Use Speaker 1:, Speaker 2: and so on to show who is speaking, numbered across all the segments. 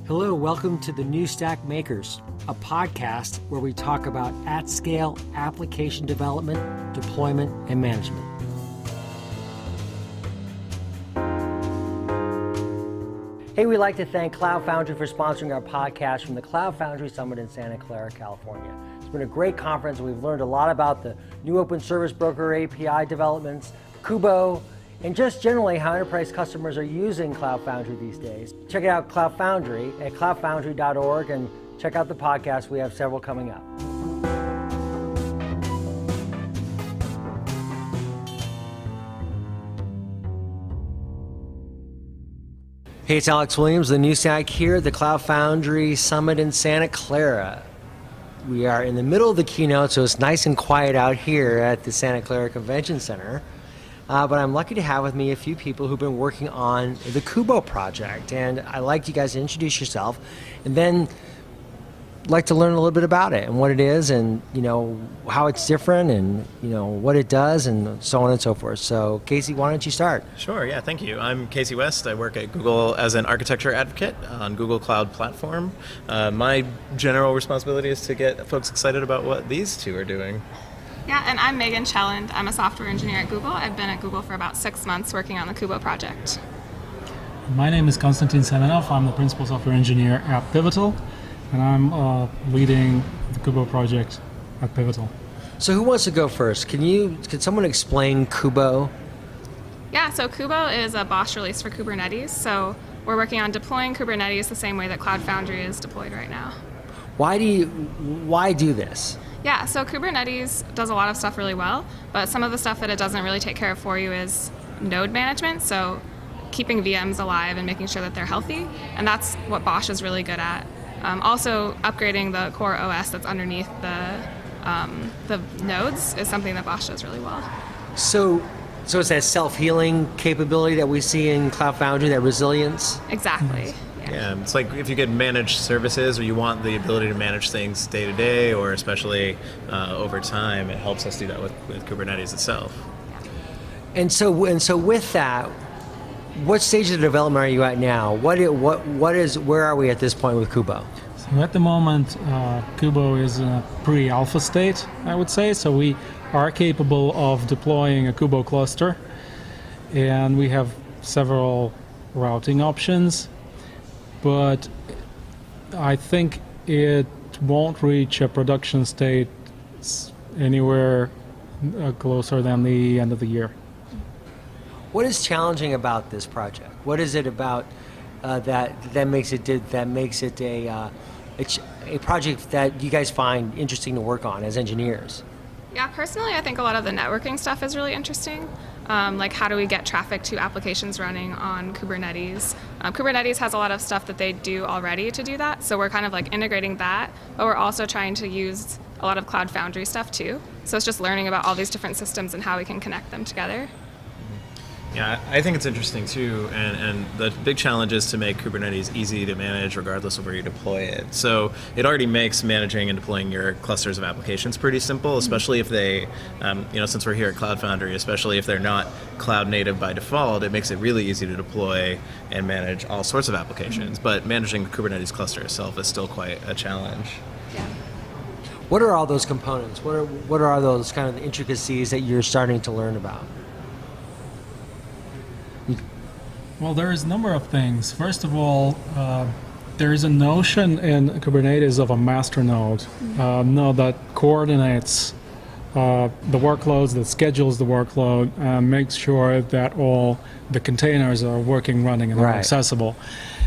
Speaker 1: Hello, welcome to the New Stack Makers, a podcast where we talk about at-scale application development, deployment, and management. Hey, we'd like to thank Cloud Foundry for sponsoring our podcast from the Cloud Foundry Summit in Santa Clara, California. It's been a great conference. We've learned a lot about the new open service broker API developments, Kubo, and just generally how enterprise customers are using Cloud Foundry these days. Check out Cloud Foundry at cloudfoundry.org and check out the podcast. We have several coming up. Hey, it's Alex Williams, the New Stack here at the Cloud Foundry Summit in Santa Clara. We are in the middle of the keynote, so it's nice and quiet out here at the Santa Clara Convention Center. But I'm lucky to have with me a few people who've been working on the Kubo project. And I'd like you guys to introduce yourself and then like to learn a little bit about it and what it is and, how it's different and, what it does and so on and so forth. So Casey, why don't you start?
Speaker 2: Sure, yeah, thank you. I'm Casey West. I work at Google as an architecture advocate on Google Cloud Platform. My general responsibility is to get folks excited about what these two are doing.
Speaker 3: Yeah, and I'm Megan Chelland. I'm a software engineer at Google. I've been at Google for about 6 months working on the Kubo project.
Speaker 4: My name is Konstantin Semenov. I'm the principal software engineer at Pivotal, and I'm leading the Kubo project at Pivotal.
Speaker 1: So who wants to go first? Can someone explain Kubo?
Speaker 3: Yeah, so Kubo is a BOSH release for Kubernetes. So we're working on deploying Kubernetes the same way that Cloud Foundry is deployed right now.
Speaker 1: Why do this?
Speaker 3: Yeah, so Kubernetes does a lot of stuff really well, but some of the stuff that it doesn't really take care of for you is node management, so keeping VMs alive and making sure that they're healthy, and that's what BOSH is really good at. Also, upgrading the core OS that's underneath the nodes is something that BOSH does really well.
Speaker 1: So it's that self-healing capability that we see in Cloud Foundry, that resilience?
Speaker 3: Exactly.
Speaker 2: Yeah, it's like if you get managed services or you want the ability to manage things day to day or especially over time, it helps us do that with Kubernetes itself.
Speaker 1: And so with that, what stage of development are you at now? Where are we at this point with Kubo?
Speaker 4: So at the moment, Kubo is in a pre-alpha state, I would say. So we are capable of deploying a Kubo cluster, and we have several routing options. But I think it won't reach a production state anywhere closer than the end of the year.
Speaker 1: What is challenging about this project? What is it about that makes it a project that you guys find interesting to work on as engineers?
Speaker 3: Yeah, personally, I think a lot of the networking stuff is really interesting. Like how do we get traffic to applications running on Kubernetes? Kubernetes has a lot of stuff that they do already to do that, so we're kind of like integrating that, but we're also trying to use a lot of Cloud Foundry stuff too. So it's just learning about all these different systems and how we can connect them together.
Speaker 2: Yeah, I think it's interesting too, and the big challenge is to make Kubernetes easy to manage regardless of where you deploy it. So it already makes managing and deploying your clusters of applications pretty simple, especially if they, since we're here at Cloud Foundry, especially if they're not cloud native by default, it makes it really easy to deploy and manage all sorts of applications. But managing the Kubernetes cluster itself is still quite a challenge.
Speaker 3: Yeah.
Speaker 1: What are all those components? What are those kind of intricacies that you're starting to learn about?
Speaker 4: Well, there is a number of things. First of all, there is a notion in Kubernetes of a master node, node that coordinates the workloads, that schedules the workload, and makes sure that all the containers are working, running, and are accessible.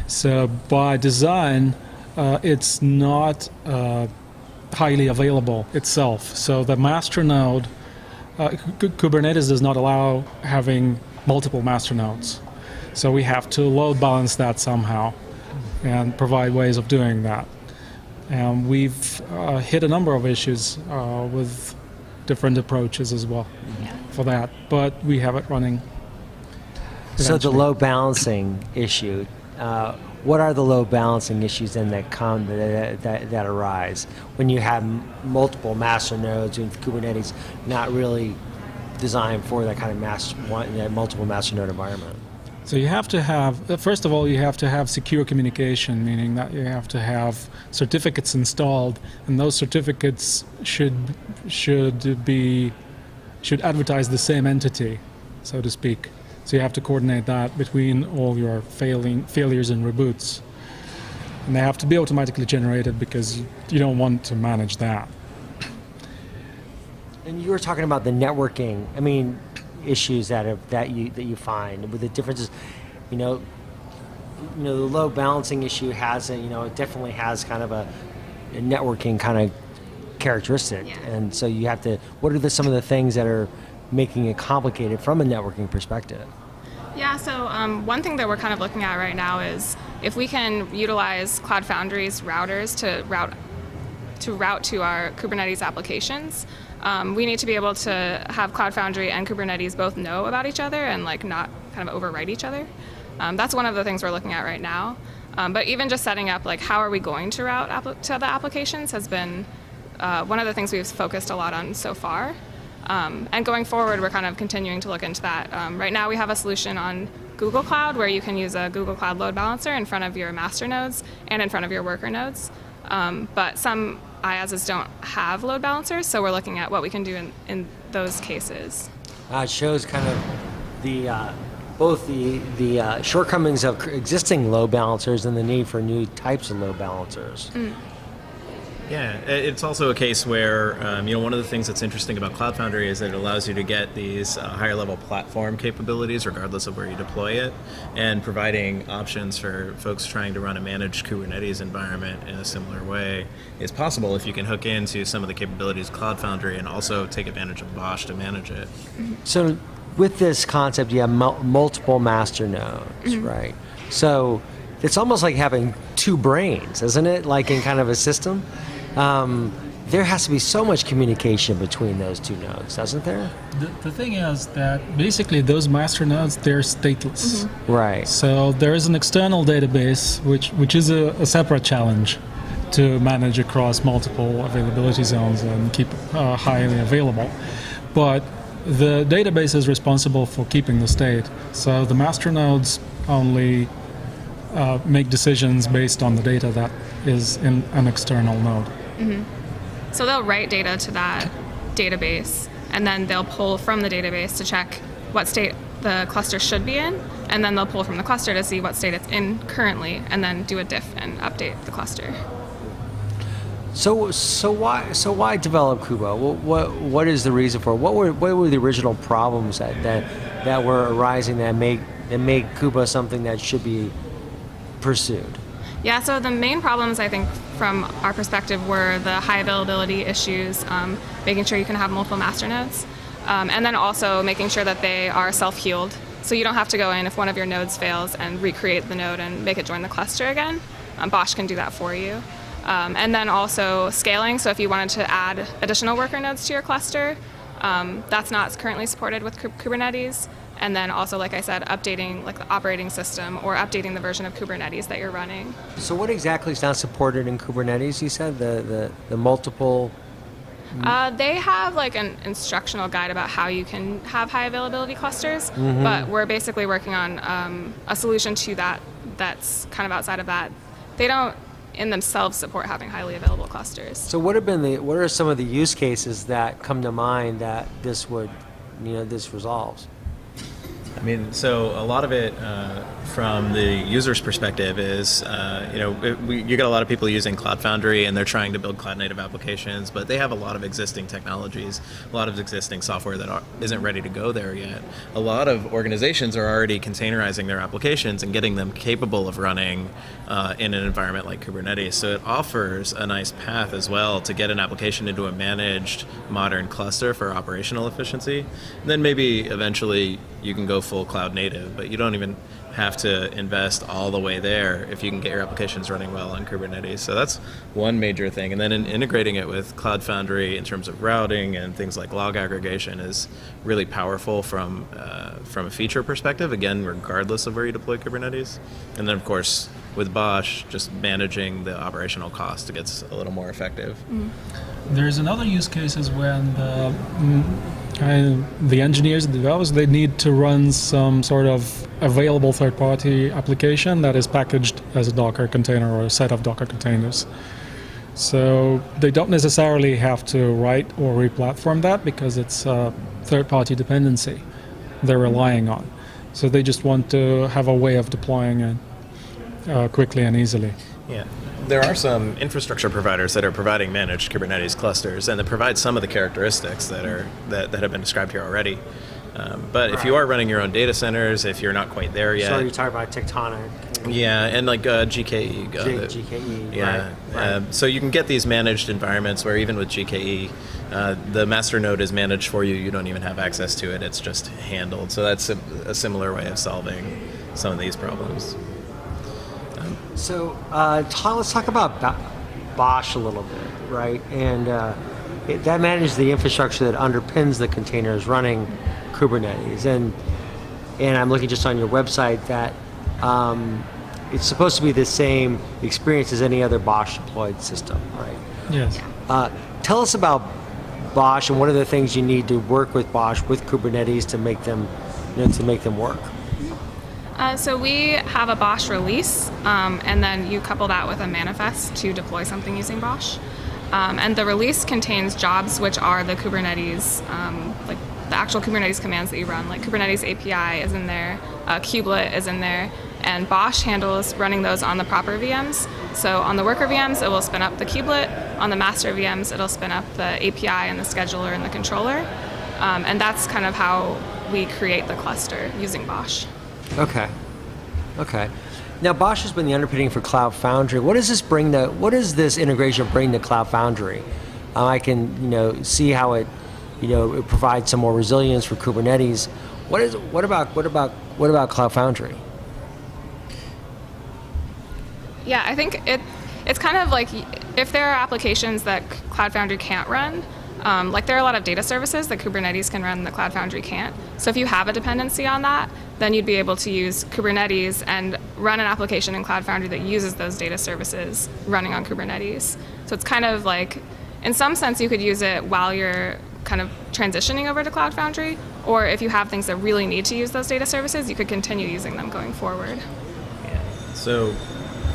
Speaker 4: So by design, it's not highly available itself. So the master node, Kubernetes does not allow having multiple master nodes. So we have to load balance that somehow and provide ways of doing that. And we've hit a number of issues with different approaches as well for that, but we have it running.
Speaker 1: So the load balancing issue, what are the load balancing issues then that arise when you have multiple master nodes with Kubernetes not really designed for that kind of that multiple master node environment.
Speaker 4: So you have to have, first of all, you have to have secure communication, meaning that you have to have certificates installed, and those certificates should advertise the same entity, so to speak. So you have to coordinate that between all your failures and reboots. And they have to be automatically generated because you don't want to manage that.
Speaker 1: And you were talking about the networking. Issues that you find with the differences. The load balancing issue has it definitely has kind of a networking kind of characteristic, and so you have to. What are some of the things that are making it complicated from a networking perspective?
Speaker 3: Yeah, so one thing that we're kind of looking at right now is if we can utilize Cloud Foundry's routers to route to our Kubernetes applications. We need to be able to have Cloud Foundry and Kubernetes both know about each other and not kind of overwrite each other. That's one of the things we're looking at right now. But even just setting up how are we going to route to the applications has been one of the things we've focused a lot on so far. And going forward, we're kind of continuing to look into that. Right now we have a solution on Google Cloud where you can use a Google Cloud load balancer in front of your master nodes and in front of your worker nodes. But some IaaSes don't have load balancers, so we're looking at what we can do in those cases.
Speaker 1: It shows kind of both the shortcomings of existing load balancers and the need for new types of load balancers.
Speaker 2: Yeah, it's also a case where one of the things that's interesting about Cloud Foundry is that it allows you to get these higher level platform capabilities regardless of where you deploy it, and providing options for folks trying to run a managed Kubernetes environment in a similar way is possible if you can hook into some of the capabilities of Cloud Foundry and also take advantage of Bosch to manage it.
Speaker 1: So with this concept, you have multiple master nodes, right? So it's almost like having two brains, isn't it? Like in kind of a system. There has to be so much communication between those two nodes, doesn't there?
Speaker 4: The thing is that basically those master nodes, they're stateless.
Speaker 1: Right.
Speaker 4: So there is an external database, which is a separate challenge to manage across multiple availability zones and keep highly available. But the database is responsible for keeping the state. So the master nodes only make decisions based on the data that is in an external node.
Speaker 3: So they'll write data to that database, and then they'll pull from the database to check what state the cluster should be in, and then they'll pull from the cluster to see what state it's in currently, and then do a diff and update the cluster.
Speaker 1: So why develop Kubo? What is the reason for it? What were the original problems that were arising that made Kubo something that should be pursued?
Speaker 3: Yeah, so the main problems, I think, from our perspective were the high availability issues, making sure you can have multiple master nodes, and then also making sure that they are self-healed. So you don't have to go in if one of your nodes fails and recreate the node and make it join the cluster again. Bosch can do that for you. And then also scaling, so if you wanted to add additional worker nodes to your cluster, that's not currently supported with Kubernetes. And then also, like I said, updating the operating system or updating the version of Kubernetes that you're running.
Speaker 1: So what exactly is not supported in Kubernetes? You said the multiple.
Speaker 3: They have an instructional guide about how you can have high availability clusters, but we're basically working on a solution to that that's kind of outside of that. They don't in themselves support having highly available clusters.
Speaker 1: So what are some of the use cases that come to mind that this resolves?
Speaker 2: So a lot of it from the user's perspective is, you get a lot of people using Cloud Foundry and they're trying to build cloud-native applications, but they have a lot of existing technologies, a lot of existing software that isn't ready to go there yet. A lot of organizations are already containerizing their applications and getting them capable of running in an environment like Kubernetes. So it offers a nice path as well to get an application into a managed modern cluster for operational efficiency. And then maybe eventually you can go full cloud native, but you don't even have to invest all the way there if you can get your applications running well on Kubernetes. So that's one major thing. And then integrating it with Cloud Foundry in terms of routing and things like log aggregation is really powerful from a feature perspective, again, regardless of where you deploy Kubernetes. And then, of course, with Bosch, just managing the operational cost, it gets a little more effective.
Speaker 4: There's another use case is when the engineers and developers, they need to run some sort of available third-party application that is packaged as a Docker container or a set of Docker containers. So they don't necessarily have to write or re-platform that because it's a third-party dependency they're relying on. So they just want to have a way of deploying it quickly and easily.
Speaker 2: Yeah. There are some infrastructure providers that are providing managed Kubernetes clusters, and that provide some of the characteristics that have been described here already. But if you are running your own data centers, if you're not quite there yet,
Speaker 1: So you're talking about Tectonic.
Speaker 2: yeah, and like GKE,
Speaker 1: GKE.
Speaker 2: yeah.
Speaker 1: Right.
Speaker 2: So you can get these managed environments where even with GKE, the master node is managed for you. You don't even have access to it. It's just handled. So that's a similar way of solving some of these problems.
Speaker 1: So let's talk about Bosch a little bit, right? And that manages the infrastructure that underpins the containers running Kubernetes. And I'm looking just on your website that it's supposed to be the same experience as any other Bosch deployed system, right?
Speaker 4: Yes.
Speaker 1: Tell us about Bosch and what are the things you need to work with Bosch with Kubernetes to make them work.
Speaker 3: So we have a Bosch release, and then you couple that with a manifest to deploy something using Bosch. And the release contains jobs, which are the Kubernetes, like the actual Kubernetes commands that you run. Like Kubernetes API is in there, kubelet is in there, and Bosch handles running those on the proper VMs. So on the worker VMs, it will spin up the kubelet. On the master VMs, it'll spin up the API and the scheduler and the controller. And that's kind of how we create the cluster using Bosch.
Speaker 1: Okay. Now Bosch has been the underpinning for Cloud Foundry. What does this integration bring to Cloud Foundry? I can see how it provides some more resilience for Kubernetes. What about Cloud Foundry?
Speaker 3: Yeah, I think it's kind of like if there are applications that Cloud Foundry can't run, like there are a lot of data services that Kubernetes can run that Cloud Foundry can't. So if you have a dependency on that, then you'd be able to use Kubernetes and run an application in Cloud Foundry that uses those data services running on Kubernetes. So it's kind of like, in some sense, you could use it while you're kind of transitioning over to Cloud Foundry, or if you have things that really need to use those data services, you could continue using them going forward.
Speaker 2: So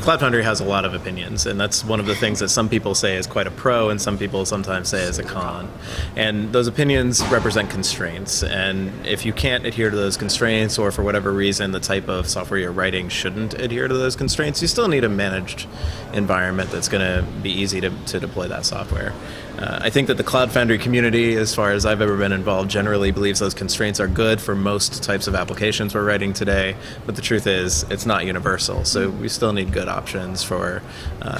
Speaker 2: Cloud Foundry has a lot of opinions, and that's one of the things that some people say is quite a pro and some people sometimes say is a con. And those opinions represent constraints, and if you can't adhere to those constraints, or for whatever reason the type of software you're writing shouldn't adhere to those constraints, you still need a managed environment that's going to be easy to deploy that software. I think that the Cloud Foundry community, as far as I've ever been involved, generally believes those constraints are good for most types of applications we're writing today, but the truth is it's not universal, so we still need good options for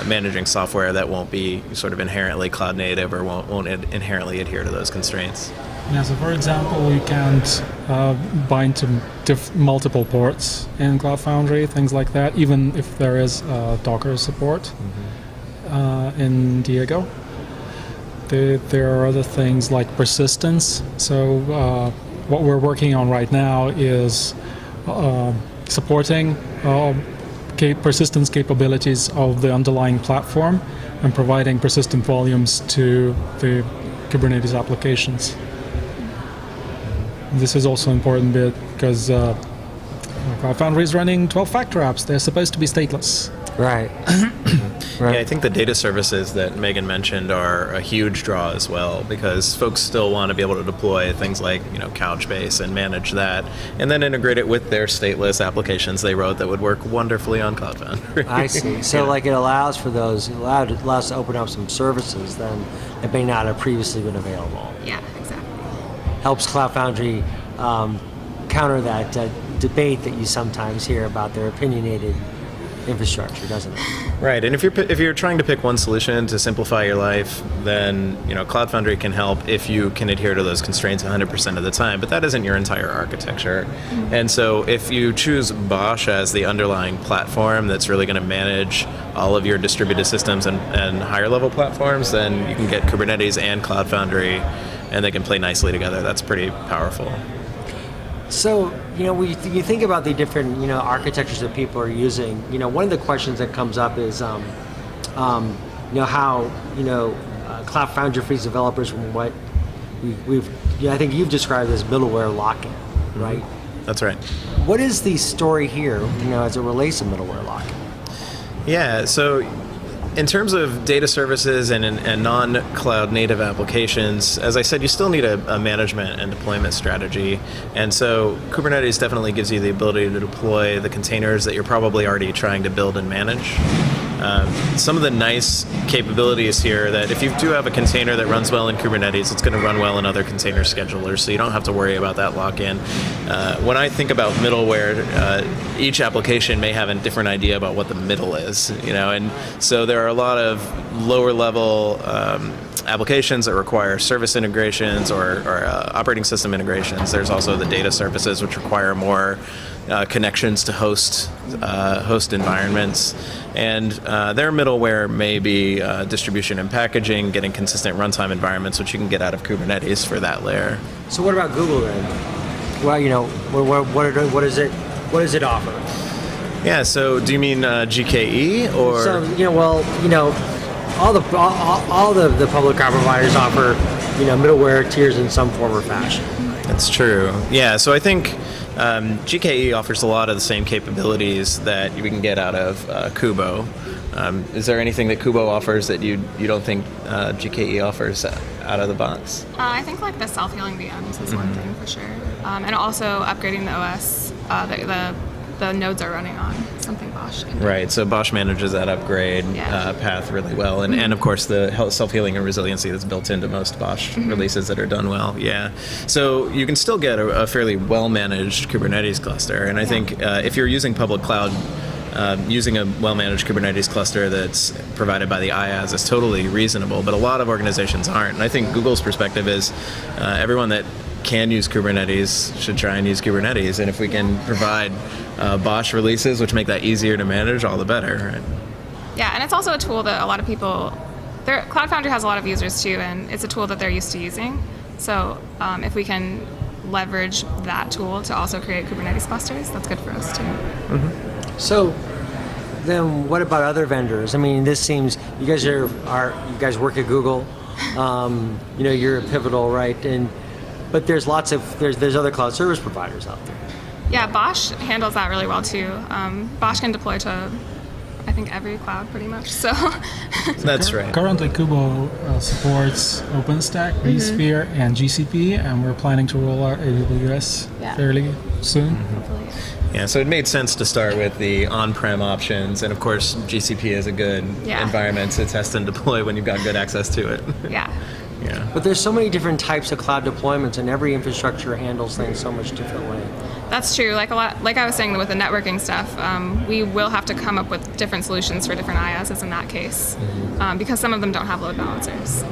Speaker 2: managing software that won't be sort of inherently cloud native or won't inherently adhere to those constraints.
Speaker 4: Yeah, so for example, you can't bind to multiple ports in Cloud Foundry, things like that, even if there is Docker support in Diego. There are other things like persistence. So what we're working on right now is supporting persistence capabilities of the underlying platform and providing persistent volumes to the Kubernetes applications. This is also an important bit because Cloud Foundry is running 12-factor apps. They're supposed to be stateless.
Speaker 1: Right.
Speaker 2: Yeah, I think the data services that Megan mentioned are a huge draw as well, because folks still want to be able to deploy things like Couchbase and manage that, and then integrate it with their stateless applications they wrote that would work wonderfully on Cloud Foundry.
Speaker 1: I see. So it allows for those, it allows to open up some services then that may not have previously been available.
Speaker 3: Yeah, exactly.
Speaker 1: Helps Cloud Foundry counter that debate that you sometimes hear about their opinionated infrastructure, doesn't it?
Speaker 2: Right, and if you're trying to pick one solution to simplify your life, then Cloud Foundry can help if you can adhere to those constraints 100% of the time. But that isn't your entire architecture, and so if you choose Bosch as the underlying platform that's really going to manage all of your distributed systems and higher level platforms, then you can get Kubernetes and Cloud Foundry, and they can play nicely together. That's pretty powerful.
Speaker 1: So, you think about the different, architectures that people are using. One of the questions that comes up is, how, Cloud Foundry frees developers from what, I think you've described as middleware lock-in, right?
Speaker 2: That's right.
Speaker 1: What is the story here, as it relates to middleware lock-in?
Speaker 2: Yeah, so in terms of data services and non-cloud native applications, as I said, you still need a management and deployment strategy. And so Kubernetes definitely gives you the ability to deploy the containers that you're probably already trying to build and manage. Some of the nice capabilities here that if you do have a container that runs well in Kubernetes, it's going to run well in other container schedulers, so you don't have to worry about that lock-in. When I think about middleware, each application may have a different idea about what the middle is, and so there are a lot of lower-level applications that require service integrations or operating system integrations. There's also the data services, which require more connections to host environments, and their middleware may be distribution and packaging, getting consistent runtime environments, which you can get out of Kubernetes for that layer.
Speaker 1: So what about Google then? Well, what does it offer?
Speaker 2: Yeah. So do you mean GKE or?
Speaker 1: So all the public cloud providers offer middleware tiers in some form or fashion.
Speaker 2: That's true. Yeah. So I think GKE offers a lot of the same capabilities that we can get out of Kubo. Is there anything that Kubo offers that you don't think GKE offers out of the box?
Speaker 3: I think like the self-healing VMs is one thing for sure, and also upgrading the OS the nodes are running on, something Bosch can do.
Speaker 2: Right, so Bosch manages that upgrade path really well, and of course the self-healing and resiliency that's built into most Bosch releases that are done well. Yeah, so you can still get a fairly well-managed Kubernetes cluster, and I think if you're using public cloud, using a well-managed Kubernetes cluster that's provided by the IaaS is totally reasonable, but a lot of organizations aren't. And I think Google's perspective is everyone that can use Kubernetes should try and use Kubernetes. And if we can provide Bosch releases, which make that easier to manage, all the better. Right?
Speaker 3: Yeah, and it's also a tool that a lot of people, Cloud Foundry has a lot of users too, and it's a tool that they're used to using. So if we can leverage that tool to also create Kubernetes clusters, that's good for us too.
Speaker 2: Mm-hmm.
Speaker 1: So then what about other vendors? I mean, this seems, you guys you guys work at Google, you're pivotal, right? But there's there's other cloud service providers out there.
Speaker 3: Yeah, Bosch handles that really well too. Bosch can deploy to, I think, every cloud pretty much. So
Speaker 2: that's right.
Speaker 4: Currently, Kubo supports OpenStack, vSphere, and GCP, and we're planning to roll out AWS fairly soon.
Speaker 3: hopefully.
Speaker 2: Yeah, so it made sense to start with the on-prem options, and of course GCP is a good environment to test and deploy when you've got good access to it.
Speaker 3: Yeah.
Speaker 2: Yeah.
Speaker 1: But there's so many different types of cloud deployments, and every infrastructure handles things so much differently.
Speaker 3: That's true. Like I was saying with the networking stuff, we will have to come up with different solutions for different IaaSs in that case, because some of them don't have load balancers.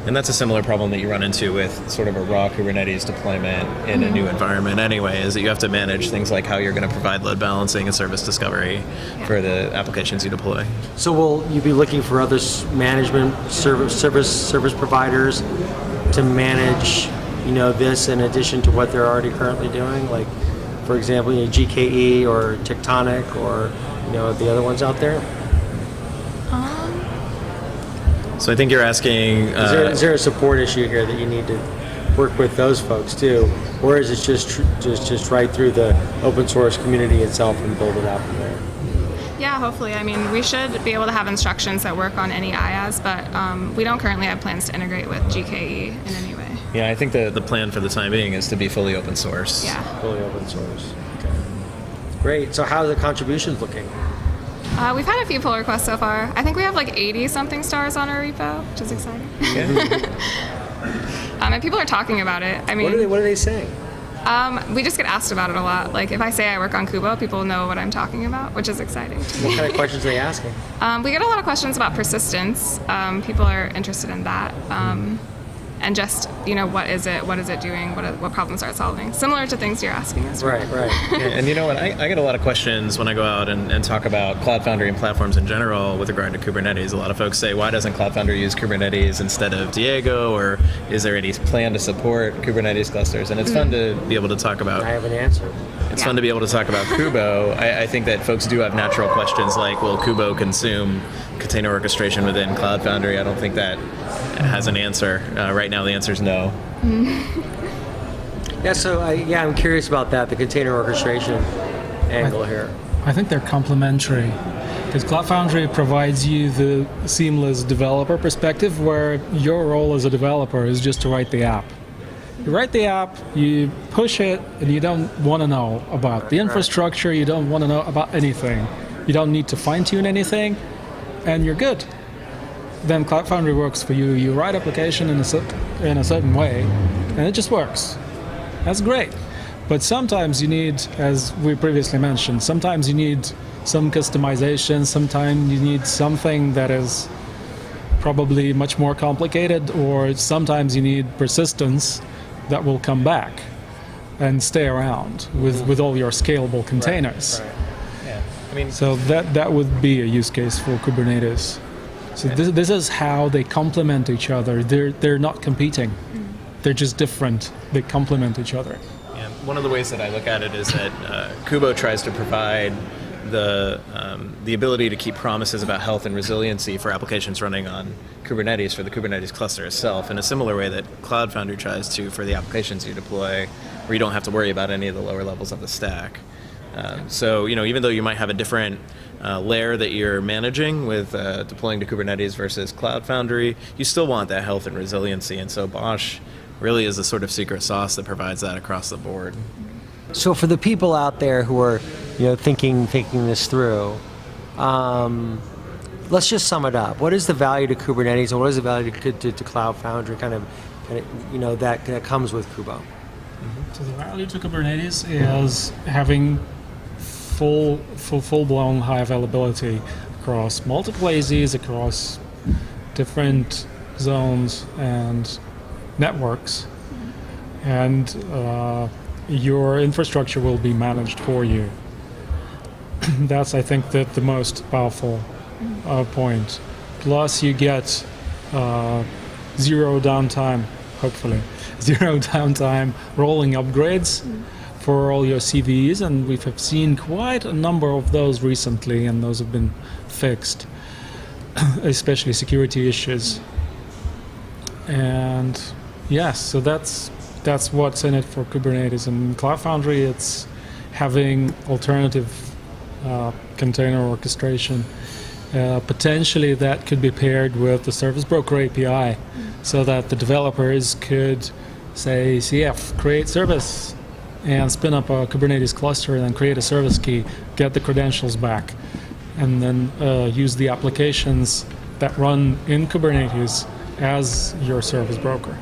Speaker 2: And that's a similar problem that you run into with sort of a raw Kubernetes deployment in a new environment anyway, is that you have to manage things like how you're going to provide load balancing and service discovery for the applications you deploy.
Speaker 1: So will you be looking for other management service providers to manage, this in addition to what they're already currently doing? Like, for example, GKE or Tectonic or, the other ones out there?
Speaker 2: So I think you're asking...
Speaker 1: Is there a support issue here that you need to work with those folks too? Or is it just right through the open source community itself and build it out from there?
Speaker 3: Yeah, hopefully. I mean, we should be able to have instructions that work on any IaaS, but we don't currently have plans to integrate with GKE in any way.
Speaker 2: Yeah, I think the plan for the time being is to be fully open source.
Speaker 3: Yeah.
Speaker 1: Fully open source. Okay. Great. So how are the contributions looking?
Speaker 3: We've had a few pull requests so far. I think we have like 80-something stars on our repo, which is exciting.
Speaker 2: Yeah.
Speaker 3: And people are talking about it. I mean,
Speaker 1: what are they saying?
Speaker 3: we just get asked about it a lot. Like if I say I work on Kubo, people know what I'm talking about, which is exciting to me.
Speaker 1: What kind of questions are they asking?
Speaker 3: We get a lot of questions about persistence. People are interested in that. And just, what is it doing, what problems are it solving? Similar to things you're asking us.
Speaker 1: Right.
Speaker 2: Yeah, and you know what, I get a lot of questions when I go out and talk about Cloud Foundry and platforms in general with regard to Kubernetes. A lot of folks say, why doesn't Cloud Foundry use Kubernetes instead of Diego, or is there any plan to support Kubernetes clusters? And it's fun to be able to talk about.
Speaker 1: I have an answer.
Speaker 2: It's fun to be able to talk about Kubo. I think that folks do have natural questions like, will Kubo consume container orchestration within Cloud Foundry? I don't think that has an answer. Right now the answer is no.
Speaker 1: Yeah, so I'm curious about that, the container orchestration angle here.
Speaker 4: I think they're complementary because Cloud Foundry provides you the seamless developer perspective where your role as a developer is just to write the app. You write the app, you push it, and you don't want to know about the infrastructure, you don't want to know about anything. You don't need to fine-tune anything, and you're good. Then Cloud Foundry works for you. You write application in a certain way, and it just works. That's great. But sometimes you need, as we previously mentioned, sometimes you need some customization, sometimes you need something that is probably much more complicated, or sometimes you need persistence that will come back and stay around with all your scalable containers.
Speaker 2: Right. Yeah. I mean,
Speaker 4: So that would be a use case for Kubernetes. So this is how they complement each other. They're not competing. They're just different. They complement each other.
Speaker 2: yeah, one of the ways that I look at it is that Kubo tries to provide the ability to keep promises about health and resiliency for applications running on Kubernetes for the Kubernetes cluster itself in a similar way that Cloud Foundry tries to for the applications you deploy, where you don't have to worry about any of the lower levels of the stack. So, even though you might have a different layer that you're managing with deploying to Kubernetes versus Cloud Foundry, you still want that health and resiliency. And so Bosch really is the sort of secret sauce that provides that across the board.
Speaker 1: So for the people out there who are, thinking this through, let's just sum it up. What is the value to Kubernetes, and what is the value to Cloud Foundry? That comes with Kubo.
Speaker 4: So the value to Kubernetes is having full-blown high availability across multiple AZs, across different zones and networks, and your infrastructure will be managed for you. That's, I think, the most powerful point. Plus, you get zero downtime, hopefully, zero downtime rolling upgrades for all your CVEs, and we have seen quite a number of those recently, and those have been fixed, especially security issues. And yes, so that's what's in it for Kubernetes. And Cloud Foundry, it's having alternative container orchestration. Potentially that could be paired with the service broker API, so that the developers could say, CF, create service, and spin up a Kubernetes cluster, and then create a service key, get the credentials back, and then use the applications that run in Kubernetes as your service broker.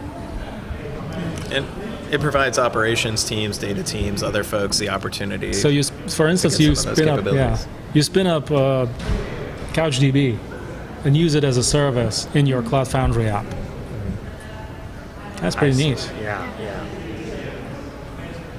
Speaker 2: And it provides operations teams, data teams, other folks the opportunity.
Speaker 4: So for instance, you spin up CouchDB and use it as a service in your Cloud Foundry app. That's pretty neat.
Speaker 1: Yeah.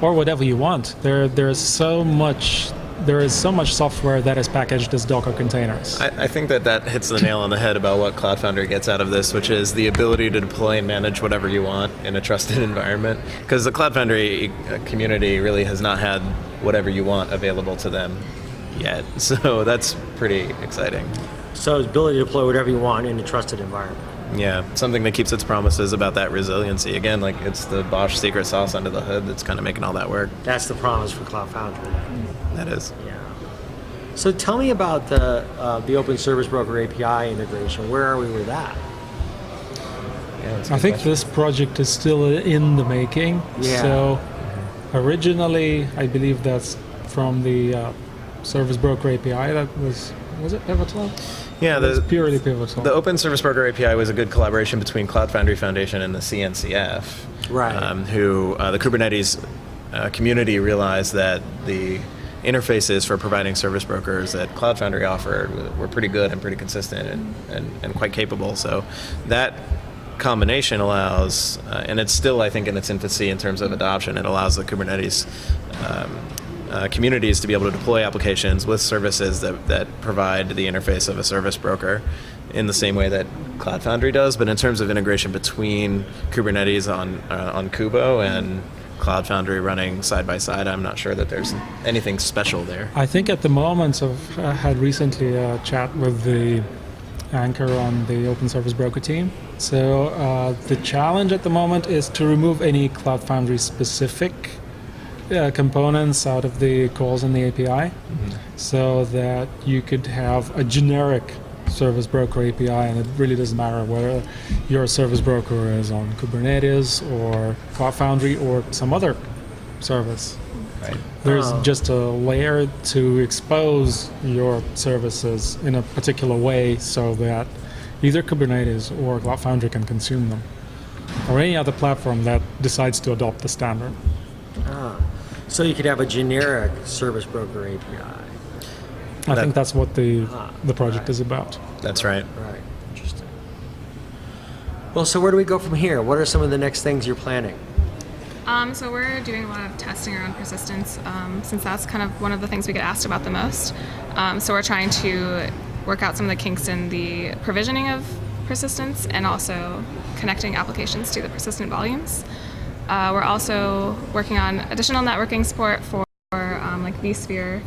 Speaker 4: Or whatever you want. There is so much software that is packaged as Docker containers.
Speaker 2: I think that hits the nail on the head about what Cloud Foundry gets out of this, which is the ability to deploy and manage whatever you want in a trusted environment. Because the Cloud Foundry community really has not had whatever you want available to them yet. So that's pretty exciting.
Speaker 1: So the ability to deploy whatever you want in a trusted environment.
Speaker 2: Yeah, something that keeps its promises about that resiliency. Again, like it's the Bosch secret sauce under the hood that's kind of making all that work.
Speaker 1: That's the promise for Cloud Foundry.
Speaker 2: That is.
Speaker 1: Yeah. So tell me about the Open Service Broker API integration. Where are we with that?
Speaker 2: Yeah, that's a
Speaker 4: I
Speaker 2: good
Speaker 4: think
Speaker 2: question.
Speaker 4: this project is still in the making.
Speaker 1: Yeah.
Speaker 4: So originally, I believe that's from the Service Broker API. That was it Pivotal?
Speaker 2: Yeah,
Speaker 4: It's purely Pivotal.
Speaker 2: The Open Service Broker API was a good collaboration between Cloud Foundry Foundation and the CNCF,
Speaker 1: Right.
Speaker 2: who the Kubernetes community realized that the interfaces for providing service brokers that Cloud Foundry offered were pretty good and pretty consistent and quite capable. So that combination allows, and it's still, I think, in its infancy in terms of adoption, it allows the Kubernetes communities to be able to deploy applications with services that provide the interface of a service broker in the same way that Cloud Foundry does. But in terms of integration between Kubernetes on Kubo and Cloud Foundry running side by side, I'm not sure that there's anything special there.
Speaker 4: I think at the moment, I had recently a chat with the anchor on the Open Service Broker team. So the challenge at the moment is to remove any Cloud Foundry specific components out of the calls in the API, so that you could have a generic service broker API, and it really doesn't matter whether your service broker is on Kubernetes or Cloud Foundry or some other service.
Speaker 2: Right.
Speaker 4: There's just a layer to expose your services in a particular way so that either Kubernetes or Cloud Foundry can consume them, or any other platform that decides to adopt the standard.
Speaker 1: So you could have a generic service broker API.
Speaker 4: I think that's what the project
Speaker 1: right.
Speaker 4: is about.
Speaker 2: That's right.
Speaker 1: Right. Interesting. Well, so where do we go from here? What are some of the next things you're planning?
Speaker 3: So we're doing a lot of testing around persistence, since that's kind of one of the things we get asked about the most. So we're trying to work out some of the kinks in the provisioning of persistence and also connecting applications to the persistent volumes. We're also working on additional networking support for like vSphere.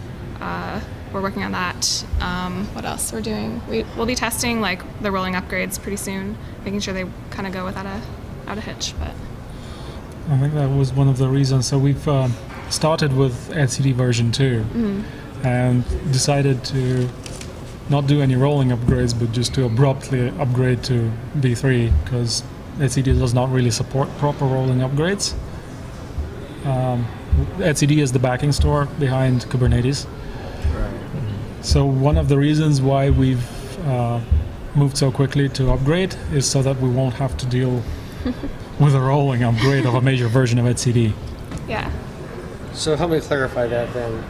Speaker 3: We're working on that. What else we're doing? We'll be testing like the rolling upgrades pretty soon, making sure they kind of go without a hitch. But
Speaker 4: I think that was one of the reasons. So we've started with etcd version 2 and decided to not do any rolling upgrades, but just to abruptly upgrade to v3, because etcd does not really support proper rolling upgrades. etcd is the backing store behind Kubernetes. So one of the reasons why we've moved so quickly to upgrade is so that we won't have to deal with a rolling upgrade of a major version of etcd.
Speaker 3: yeah.
Speaker 1: So help me clarify that then.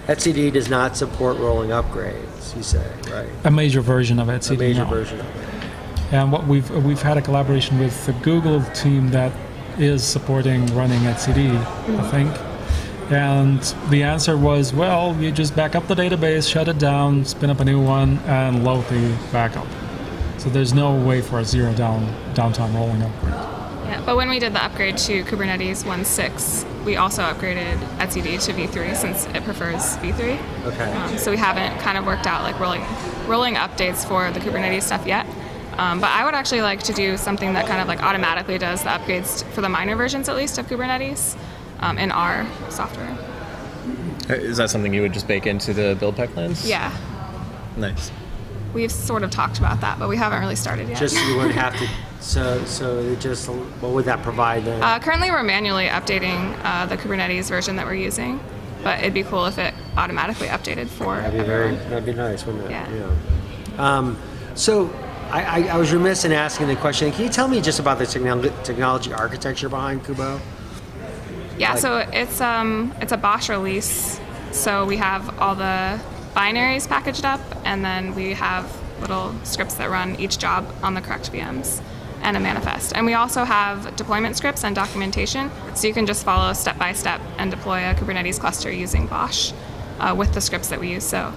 Speaker 1: etcd does not support rolling upgrades, you say, right?
Speaker 4: A major version of etcd.
Speaker 1: A major
Speaker 4: now.
Speaker 1: version of it.
Speaker 4: And what we've had a collaboration with the Google team that is supporting running etcd, I think. And the answer was, well, you just back up the database, shut it down, spin up a new one, and load the backup. So there's no way for a downtime rolling upgrade.
Speaker 3: Yeah, but when we did the upgrade to Kubernetes 1.6, we also upgraded etcd to v3 since it prefers v3.
Speaker 1: Okay.
Speaker 3: So we haven't kind of worked out like rolling updates for the Kubernetes stuff yet. But I would actually like to do something that kind of like automatically does the upgrades for the minor versions at least of Kubernetes in our software.
Speaker 2: Is that something you would just bake into the build pipelines?
Speaker 3: Yeah,
Speaker 2: Nice.
Speaker 3: we've sort of talked about that, but we haven't really started yet.
Speaker 1: Just you wouldn't have to. So it just what would that provide then?
Speaker 3: Currently, we're manually updating the Kubernetes version that we're using, but it'd be cool if it automatically updated for everyone.
Speaker 1: That'd be nice, wouldn't it?
Speaker 3: Yeah.
Speaker 1: So I was remiss in asking the question. Can you tell me just about the technology architecture behind Kubo?
Speaker 3: Yeah, so it's a Bosch release. So we have all the binaries packaged up, and then we have little scripts that run each job on the correct VMs and a manifest. And we also have deployment scripts and documentation, so you can just follow step by step and deploy a Kubernetes cluster using Bosch with the scripts that we use. So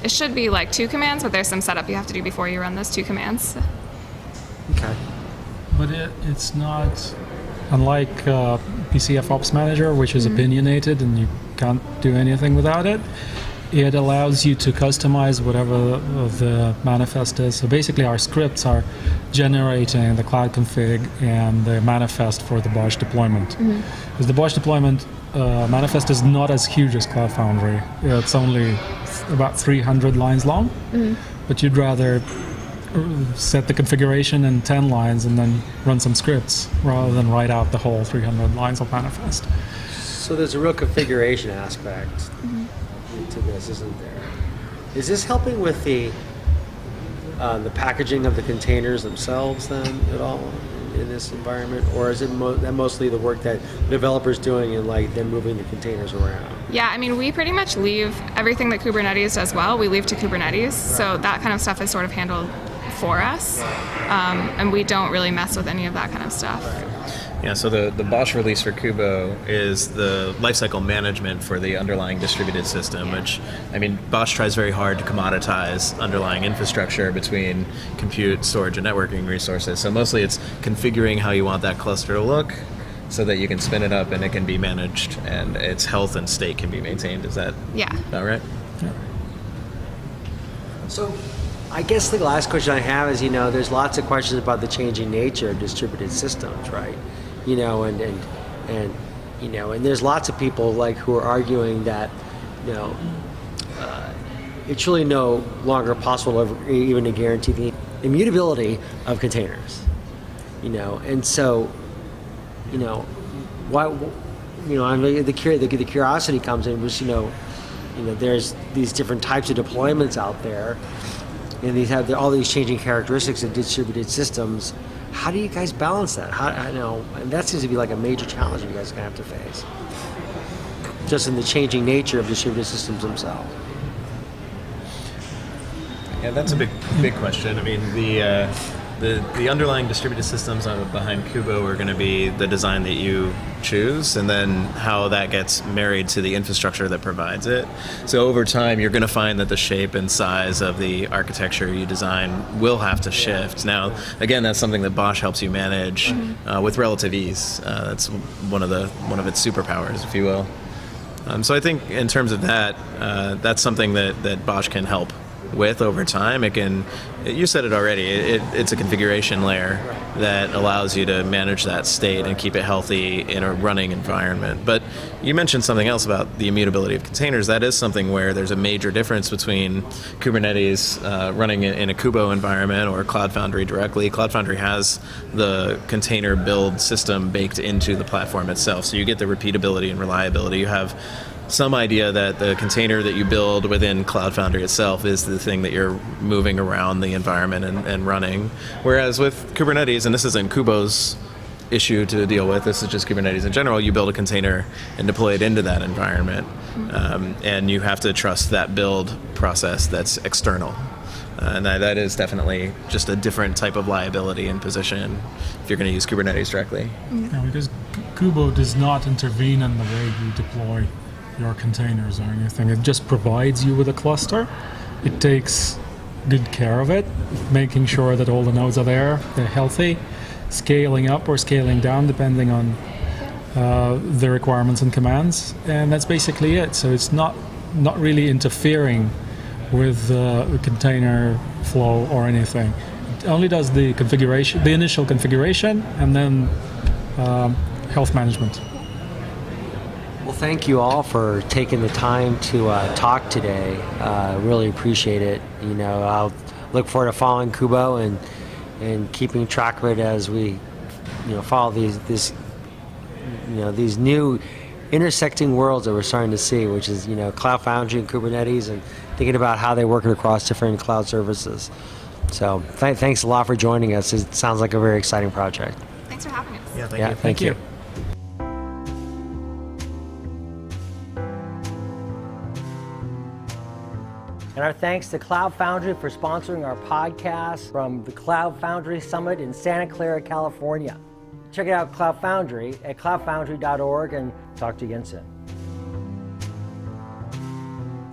Speaker 3: it should be like 2 commands, but there's some setup you have to do before you run those 2 commands.
Speaker 1: Okay.
Speaker 4: But it's not, unlike PCF Ops Manager, which is opinionated and you can't do anything without it. It allows you to customize whatever the manifest is. So basically our scripts are generating the cloud config and the manifest for the Bosch deployment. Because the Bosch deployment manifest is not as huge as Cloud Foundry. It's only about 300 lines long, but you'd rather set the configuration in 10 lines and then run some scripts rather than write out the whole 300 lines of manifest.
Speaker 1: So there's a real configuration aspect to this, isn't there? Is this helping with the packaging of the containers themselves then at all in this environment, or is it that mostly the work that the developers doing and like them moving the containers around?
Speaker 3: Yeah, I mean, we pretty much leave everything that Kubernetes does well, we leave to Kubernetes. So that kind of stuff is sort of handled for us, and we don't really mess with any of that kind of stuff.
Speaker 2: Yeah, so the Bosch release for Kubo is the lifecycle management for the underlying distributed system, which, I mean, Bosch tries very hard to commoditize underlying infrastructure between compute, storage, and networking resources. So mostly it's configuring how you want that cluster to look so that you can spin it up and it can be managed and its health and state can be maintained. Is that
Speaker 3: Yeah.
Speaker 2: about right?
Speaker 1: So I guess the last question I have is, there's lots of questions about the changing nature of distributed systems, right? And there's lots of people who are arguing that, it's really no longer possible even to guarantee the immutability of containers, and so, why, the curiosity comes in, which, there's these different types of deployments out there, and these have all these changing characteristics of distributed systems. How do you guys balance that? And that seems to be a major challenge you guys are going to have to face, just in the changing nature of distributed systems themselves.
Speaker 2: Yeah, that's a big question. I mean, the underlying distributed systems behind Kubo are going to be the design that you choose, and then how that gets married to the infrastructure that provides it. So over time, you're going to find that the shape and size of the architecture you design will have to shift. Now, again, that's something that Bosch helps you manage with relative ease. That's one of its superpowers, if you will. So I think in terms of that, that's something that Bosch can help with over time. You said it already, it's a configuration layer that allows you to manage that state and keep it healthy in a running environment. But you mentioned something else about the immutability of containers. That is something where there's a major difference between Kubernetes running in a Kubo environment or Cloud Foundry directly. Cloud Foundry has the container build system baked into the platform itself, so you get the repeatability and reliability. You have some idea that the container that you build within Cloud Foundry itself is the thing that you're moving around the environment and running. Whereas with Kubernetes, and this isn't Kubo's issue to deal with, this is just Kubernetes in general, you build a container and deploy it into that environment. And you have to trust that build process that's external. And that is definitely just a different type of liability and position if you're going to use Kubernetes directly.
Speaker 4: Yeah, because Kubo does not intervene in the way you deploy your containers or anything. It just provides you with a cluster. It takes good care of it, making sure that all the nodes are there, they're healthy, scaling up or scaling down depending on the requirements and commands, and that's basically it. So it's not really interfering with the container flow or anything. It only does the configuration, the initial configuration, and then health management.
Speaker 1: Well, thank you all for taking the time to talk today. Really appreciate it. I'll look forward to following Kubo and keeping track of it as we, follow these new intersecting worlds that we're starting to see, which is Cloud Foundry and Kubernetes, and thinking about how they work across different cloud services. So thanks a lot for joining us. It sounds like a very exciting project.
Speaker 3: Thanks for having us.
Speaker 2: Yeah, thank you.
Speaker 1: Thank you. And our thanks to Cloud Foundry for sponsoring our podcast from the Cloud Foundry Summit in Santa Clara, California. Check out Cloud Foundry at cloudfoundry.org, and talk to you again soon.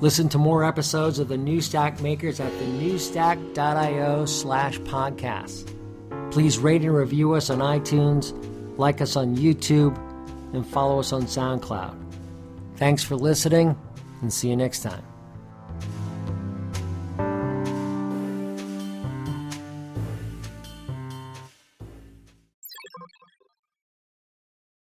Speaker 1: Listen to more episodes of the New Stack Makers at thenewstack.io/podcasts. Please rate and review us on iTunes, like us on YouTube, and follow us on SoundCloud. Thanks for listening, and see you next time.